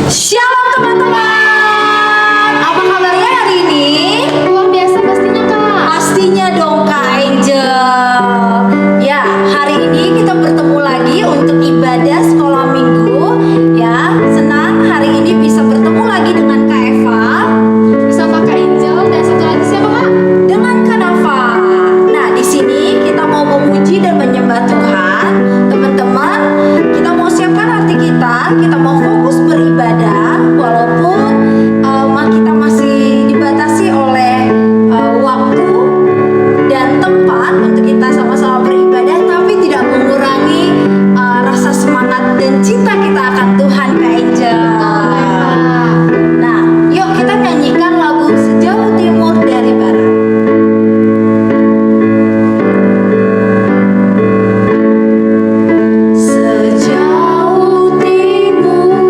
Shalom teman-teman, apa kabarnya hari ini? Luar biasa pastinya Kak. Pastinya dong Kak Angel. Ya, hari ini kita bertemu lagi untuk ibadah sekolah minggu. Ya, senang hari ini bisa bertemu lagi dengan Kak Eva, Bersama Kak Angel dan satu lagi siapa Kak? dengan Kak Nafa. Nah, di sini kita mau memuji dan menyembah Tuhan. Teman-teman, kita mau siapkan hati kita mau fokus beribadah walaupun kita masih dibatasi oleh waktu dan tempat untuk kita sama-sama beribadah, tapi tidak mengurangi rasa semangat dan cinta kita akan Tuhan Kak Angel. Nah, yuk kita nyanyikan lagu Sejauh Timur dari Barat. Sejauh timur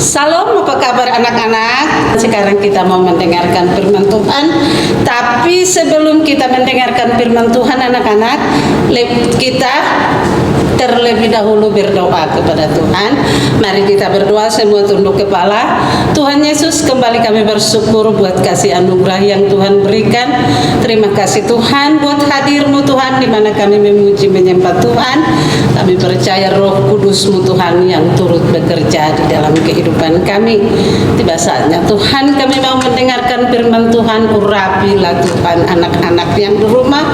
Salam, apa kabar anak-anak? Sekarang kita mau mendengarkan firman Tuhan. Tapi sebelum kita mendengarkan firman Tuhan anak-anak, kita terlebih dahulu berdoa kepada Tuhan. Mari kita berdoa semua tunduk kepala. Tuhan Yesus, kembali kami bersyukur buat kasih anugerah yang Tuhan berikan. Terima kasih Tuhan buat hadir-Mu Tuhan, di mana kami memuji menyembah Tuhan. Kami percaya Roh Kudus-Mu Tuhan yang turut bekerja di dalam kehidupan kami. Tiba saatnya Tuhan, kami mau mendengarkan firman Tuhan. Urapilah Tuhan anak-anak yang di rumah,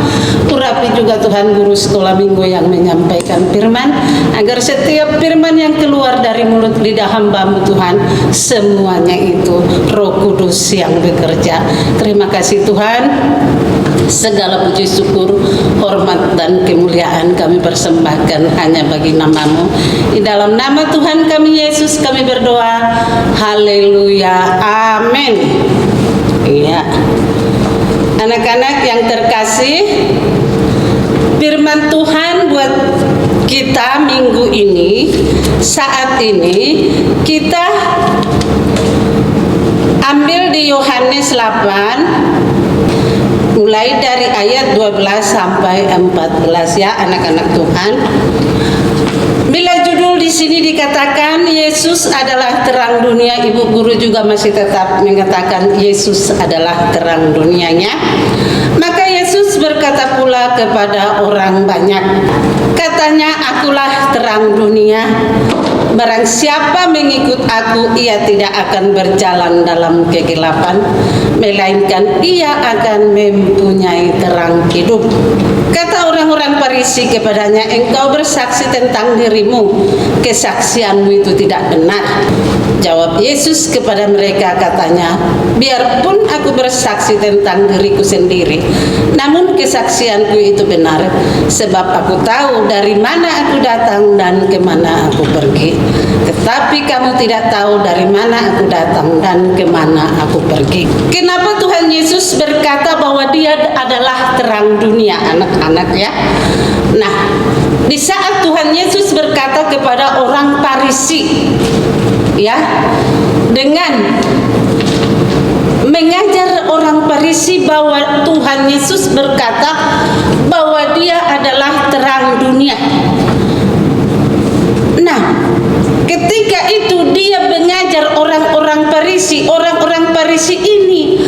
urapi juga Tuhan guru sekolah minggu yang menyampaikan firman, agar setiap firman yang keluar dari mulut lidah hamba-Mu Tuhan, semuanya itu Roh Kudus yang bekerja. Terima kasih Tuhan. Segala puji syukur, hormat dan kemuliaan kami persembahkan hanya bagi nama-Mu. Di dalam nama Tuhan kami Yesus kami berdoa. Haleluya. Amin. Iya. Anak-anak yang terkasih, firman Tuhan buat kita minggu ini, saat ini kita ambil di Yohanes 8 mulai dari ayat 12 sampai 14 ya anak-anak Tuhan. Bila judul di sini dikatakan Yesus adalah terang dunia, Ibu Guru juga masih tetap mengatakan Yesus adalah terang dunianya. Maka Yesus berkata pula kepada orang banyak, katanya, akulah terang dunia. Barang siapa mengikut aku, ia tidak akan berjalan dalam kegelapan, melainkan ia akan mempunyai terang hidup. Kata orang-orang Farisi kepadanya, engkau bersaksi tentang dirimu, kesaksianmu itu tidak benar. Jawab Yesus kepada mereka, katanya, biarpun aku bersaksi tentang diriku sendiri, namun kesaksianku itu benar, sebab aku tahu dari mana aku datang dan kemana aku pergi. Tetapi kamu tidak tahu dari mana aku datang dan kemana aku pergi. Kenapa Tuhan Yesus berkata bahwa Dia adalah terang dunia, anak-anak ya? Nah, di saat Tuhan Yesus berkata kepada orang Farisi, ya, dengan mengajar orang Farisi bahwa Tuhan Yesus berkata bahwa Dia adalah terang dunia. Nah, ketika itu Dia mengajar orang-orang Farisi. Orang-orang Farisi ini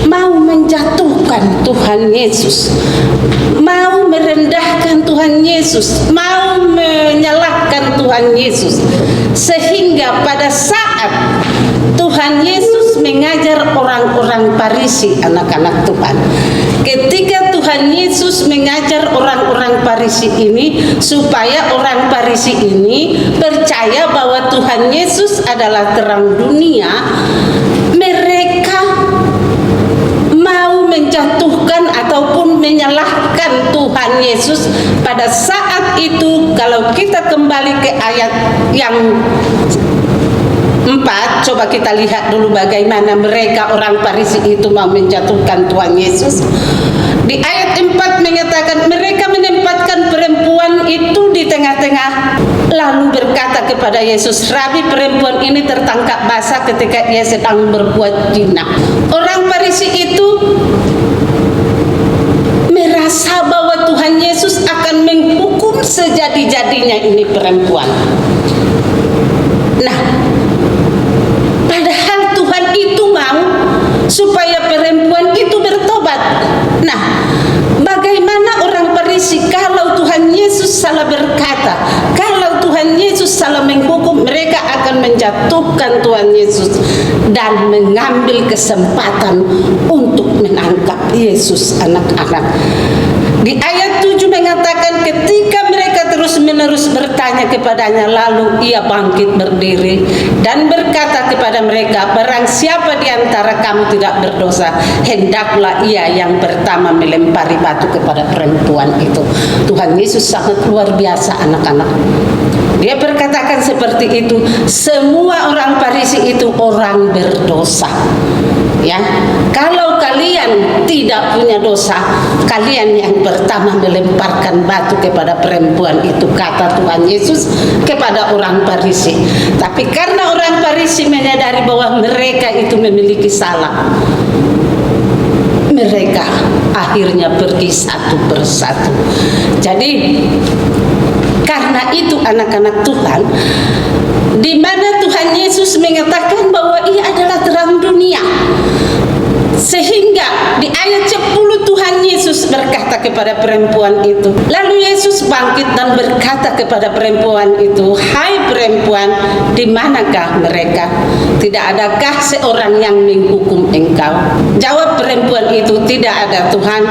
mau menjatuhkan Tuhan Yesus, mau merendahkan Tuhan Yesus, mau menyalahkan Tuhan Yesus. Sehingga pada saat Tuhan Yesus mengajar orang-orang Farisi, anak-anak Tuhan, ketika Tuhan Yesus mengajar orang-orang Farisi ini supaya orang Farisi ini percaya bahwa Tuhan Yesus adalah terang dunia, mereka mau menjatuhkan ataupun menyalahkan Tuhan Yesus. Pada saat itu, kalau kita kembali ke ayat yang 4, coba kita lihat dulu bagaimana mereka orang Farisi itu mau menjatuhkan Tuhan Yesus. Di ayat 4 mengatakan mereka menempatkan perempuan itu di tengah-tengah, lalu berkata kepada Yesus, Rabi, perempuan ini tertangkap basah ketika ia sedang berbuat zina. Orang Farisi itu merasa bahwa Tuhan Yesus akan menghukum sejadi-jadinya ini perempuan. Nah, padahal Tuhan itu mau supaya perempuan itu bertobat. Nah, bagaimana orang Farisi kalau Tuhan Yesus salah berkata, kalau Tuhan Yesus salah menghukum, mereka akan menjatuhkan Tuhan Yesus dan mengambil kesempatan untuk menangkap Yesus, anak-anak. Di ayat 7 mengatakan ketika mereka terus-menerus bertanya kepadanya, lalu ia bangkit berdiri dan berkata kepada mereka, barang siapa di antara kamu tidak berdosa, hendaklah ia yang pertama melempari batu kepada perempuan itu. Tuhan Yesus sangat luar biasa, anak-anak. Dia berkatakan seperti itu, semua orang Farisi itu orang berdosa. Ya, kalau kalian tidak punya dosa, kalian yang pertama melemparkan batu kepada perempuan itu, kata Tuhan Yesus kepada orang Farisi. Tapi karena orang Farisi menyadari bahwa mereka itu memiliki salah, mereka akhirnya pergi satu persatu. Jadi karena itu anak-anak Tuhan, di mana Tuhan Yesus mengatakan bahwa Ia adalah terang dunia. Sehingga di ayat 10 Tuhan Yesus berkata kepada perempuan itu. Lalu Yesus bangkit dan berkata kepada perempuan itu, "Hai perempuan, di manakah mereka? Tidak adakah seorang yang menghukum engkau?" Jawab perempuan itu, "Tidak ada Tuhan."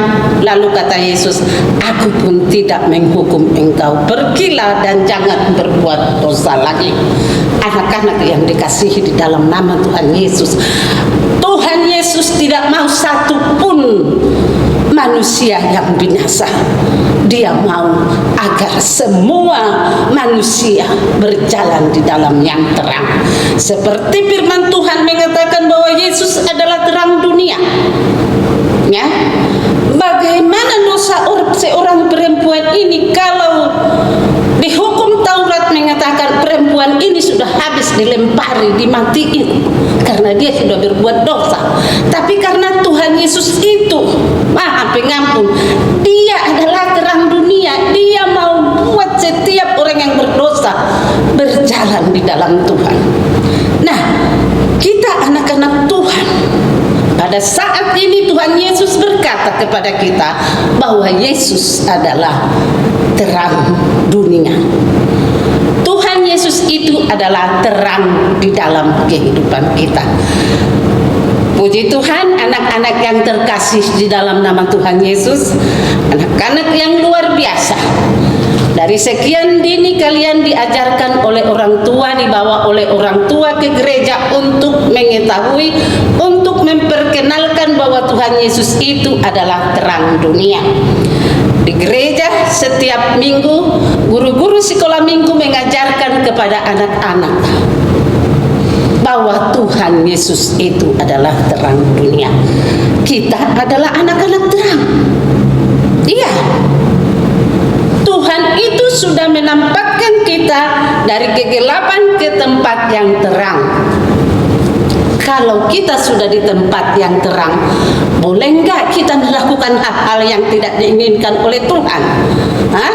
Lalu kata Yesus, "Aku pun tidak menghukum engkau. Pergilah dan jangan berbuat dosa lagi." Anak-anak yang dikasihi di dalam nama Tuhan Yesus, Tuhan Yesus tidak mau satu pun manusia yang binasa. Dia mau agar semua manusia berjalan di dalam yang terang. Seperti firman Tuhan mengatakan bahwa Yesus adalah terang dunia. Ya, bagaimana dosa seorang perempuan ini kalau di hukum Taurat mengatakan perempuan ini sudah habis dilempari, dimatiin karena dia sudah berbuat dosa. Tapi karena Tuhan Yesus itu Maha Pengampun, Dia adalah terang dunia. Dia mau buat setiap orang yang berdosa berjalan di dalam Tuhan. Nah, kita anak-anak Tuhan, pada saat ini Tuhan Yesus berkata kepada kita bahwa Yesus adalah terang dunia. Tuhan Yesus itu adalah terang di dalam kehidupan kita. Puji Tuhan, anak-anak yang terkasih di dalam nama Tuhan Yesus, anak-anak yang luar biasa. Dari sekian dini kalian diajarkan oleh orang tua, dibawa oleh orang tua ke gereja untuk mengetahui, untuk memperkenalkan bahwa Tuhan Yesus itu adalah terang dunia. Di gereja setiap minggu, guru-guru sekolah minggu mengajarkan kepada anak-anak bahwa Tuhan Yesus itu adalah terang dunia. Kita adalah anak-anak terang. Iya. Tuhan itu sudah menampakkan kita dari kegelapan ke tempat yang terang. Kalau kita sudah di tempat yang terang, boleh enggak kita melakukan hal-hal yang tidak diinginkan oleh Tuhan? Hah?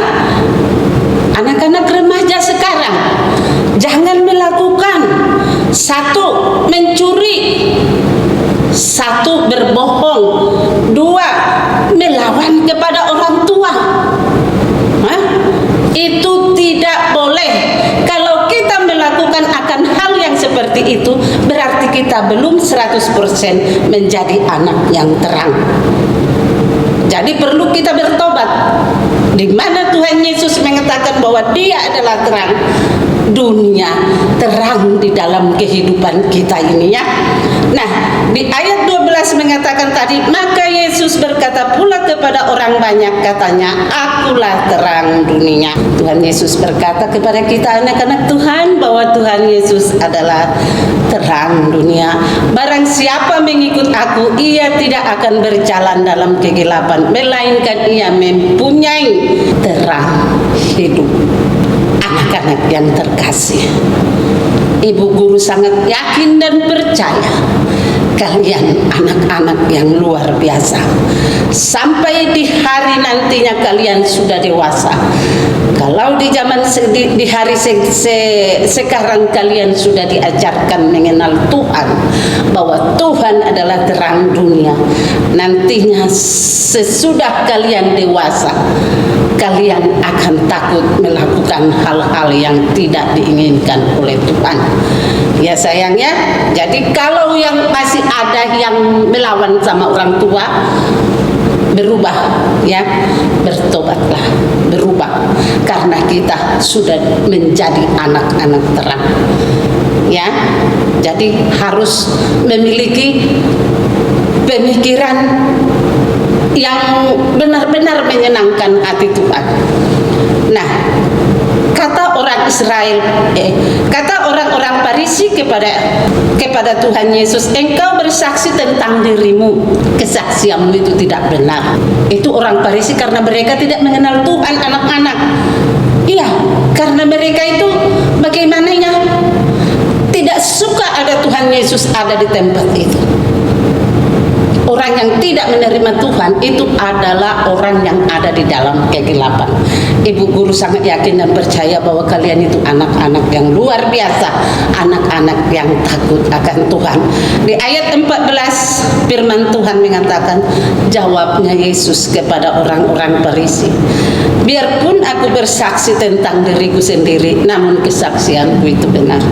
Anak-anak remaja sekarang, jangan melakukan satu, mencuri, satu, berbohong, dua, melawan kepada orang tua. Hah? Itu tidak boleh. Kalau kita melakukan akan hal yang seperti itu, berarti kita belum 100% menjadi anak yang terang. Jadi perlu kita bertobat. Di mana Tuhan Yesus mengatakan bahwa Dia adalah terang dunia, terang di dalam kehidupan kita ini, ya. Nah, di ayat 12 mengatakan tadi, maka Yesus berkata pula kepada orang banyak, katanya, "Akulah terang dunia." Tuhan Yesus berkata kepada kita anak-anak Tuhan bahwa Tuhan Yesus adalah terang dunia. Barang siapa mengikut aku, ia tidak akan berjalan dalam kegelapan, melainkan ia mempunyai terang hidup. Anak-anak yang terkasih, Ibu guru sangat yakin dan percaya kalian anak-anak yang luar biasa. Sampai di hari nantinya kalian sudah dewasa. Kalau di zaman di hari sekarang kalian sudah diajarkan mengenal Tuhan, bahwa Tuhan adalah terang dunia. Nantinya sesudah kalian dewasa, kalian akan takut melakukan hal-hal yang tidak diinginkan oleh Tuhan. Ya sayangnya, jadi kalau yang masih ada yang melawan sama orang tua, berubah, ya, bertobatlah, berubah, karena kita sudah menjadi anak-anak terang, ya. Jadi harus memiliki pemikiran yang benar-benar menyenangkan hati Tuhan. Nah, kata orang Israel, kata orang-orang Farisi kepada Tuhan Yesus, engkau bersaksi tentang dirimu, kesaksianmu itu tidak benar. Itu orang Farisi karena mereka tidak mengenal Tuhan, anak-anak. Iya, karena mereka itu bagaimana ya, tidak suka ada Tuhan Yesus ada di tempat itu. Orang yang tidak menerima Tuhan itu adalah orang yang ada di dalam kegelapan. Ibu guru sangat yakin dan percaya bahwa kalian itu anak-anak yang luar biasa, anak-anak yang takut akan Tuhan. Di ayat 14 firman Tuhan mengatakan, jawabnya Yesus kepada orang-orang Farisi, biarpun aku bersaksi tentang diriku sendiri, namun kesaksianku itu benar.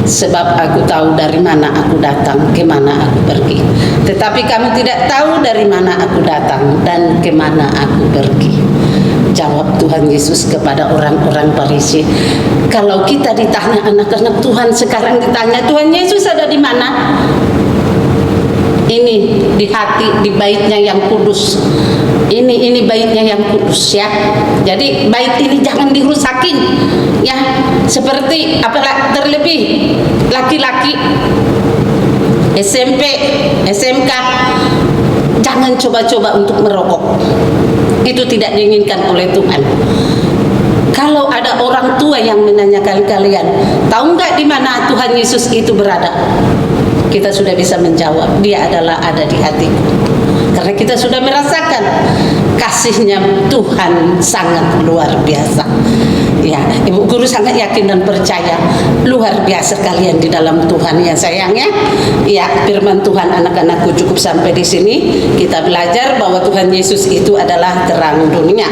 Sebab aku tahu dari mana aku datang, kemana aku pergi. Tetapi kamu tidak tahu dari mana aku datang dan kemana aku pergi. Jawab Tuhan Yesus kepada orang-orang Farisi. Kalau kita ditanya anak-anak Tuhan sekarang ditanya, Tuhan Yesus ada di mana? Ini di hati, di baitnya yang kudus. Ini baitnya yang kudus ya. Jadi bait ini jangan dirusakin ya. Seperti apalagi terlebih laki-laki SMP, SMK, jangan coba-coba untuk merokok. Itu tidak diinginkan oleh Tuhan. Kalau ada orang tua yang menanyakan kalian, tahu nggak di mana Tuhan Yesus itu berada? Kita sudah bisa menjawab, dia adalah ada di hatiku. Karena kita sudah merasakan kasihnya Tuhan sangat luar biasa. Ya, Ibu guru sangat yakin dan percaya luar biasa kalian di dalam Tuhan ya sayangnya. Ya, firman Tuhan anak-anakku cukup sampai di sini. Kita belajar bahwa Tuhan Yesus itu adalah terang dunia.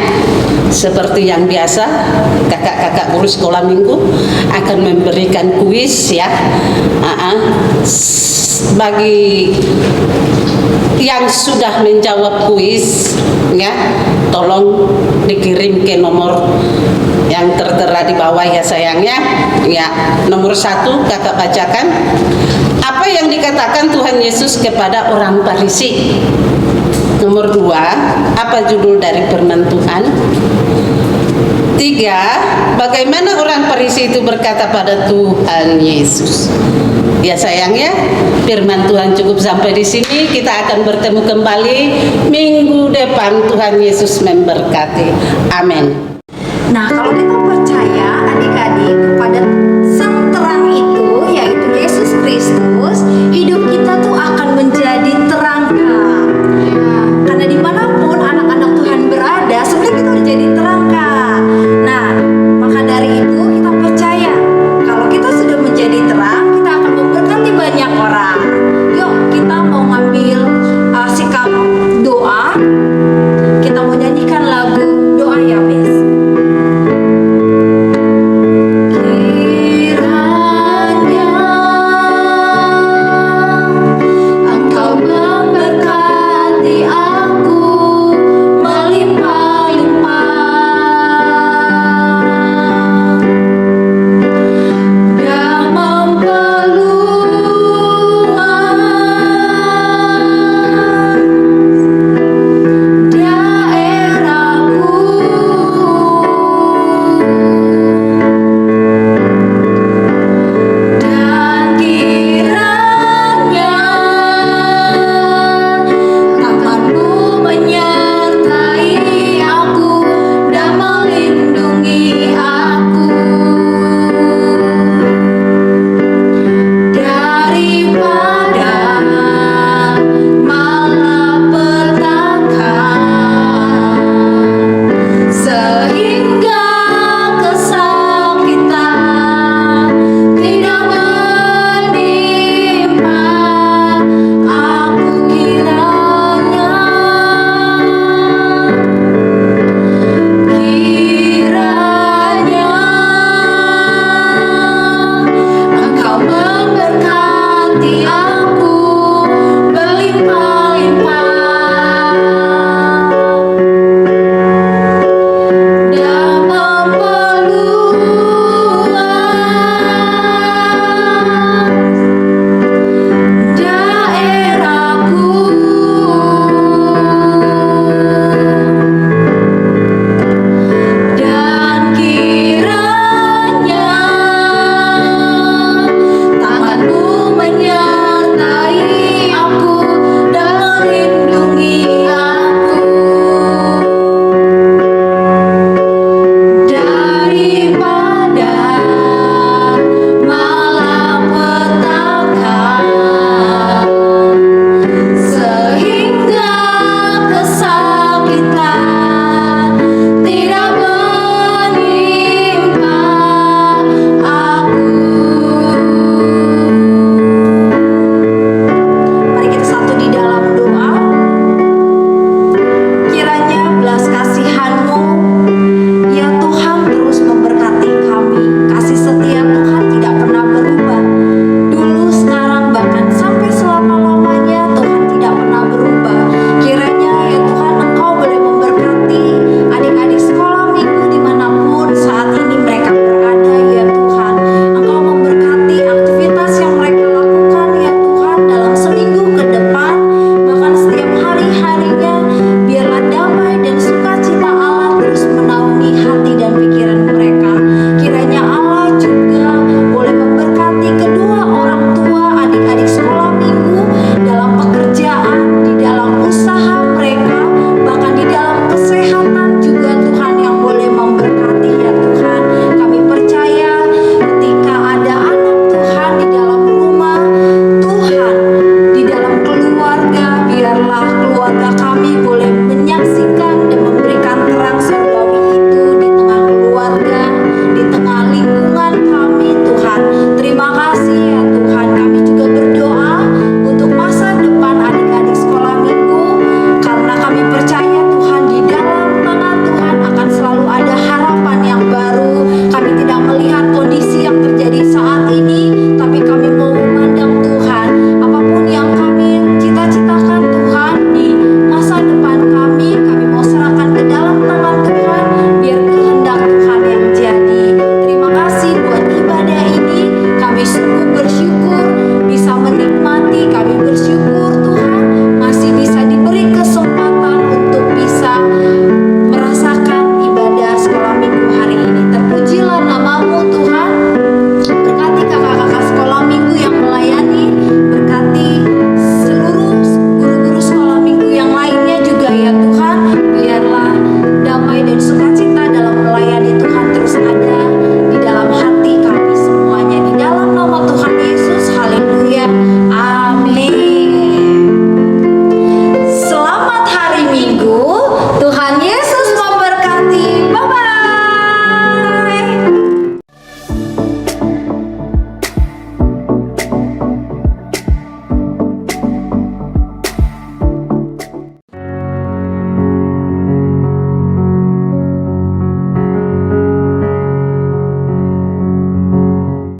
Seperti yang biasa, kakak-kakak guru sekolah minggu akan memberikan kuis ya. Bagi yang sudah menjawab kuis ya, tolong dikirim ke nomor yang tertera di bawah ya sayangnya. Ya, nomor 1 kakak bacakan. Apa yang dikatakan Tuhan Yesus kepada orang Farisi? Nomor 2, apa judul dari firman Tuhan? 3, bagaimana orang Farisi itu berkata pada Tuhan Yesus? Ya sayangnya, firman Tuhan cukup sampai di sini. Kita akan bertemu kembali minggu depan. Tuhan Yesus memberkati. Amin. Nah, kalau kita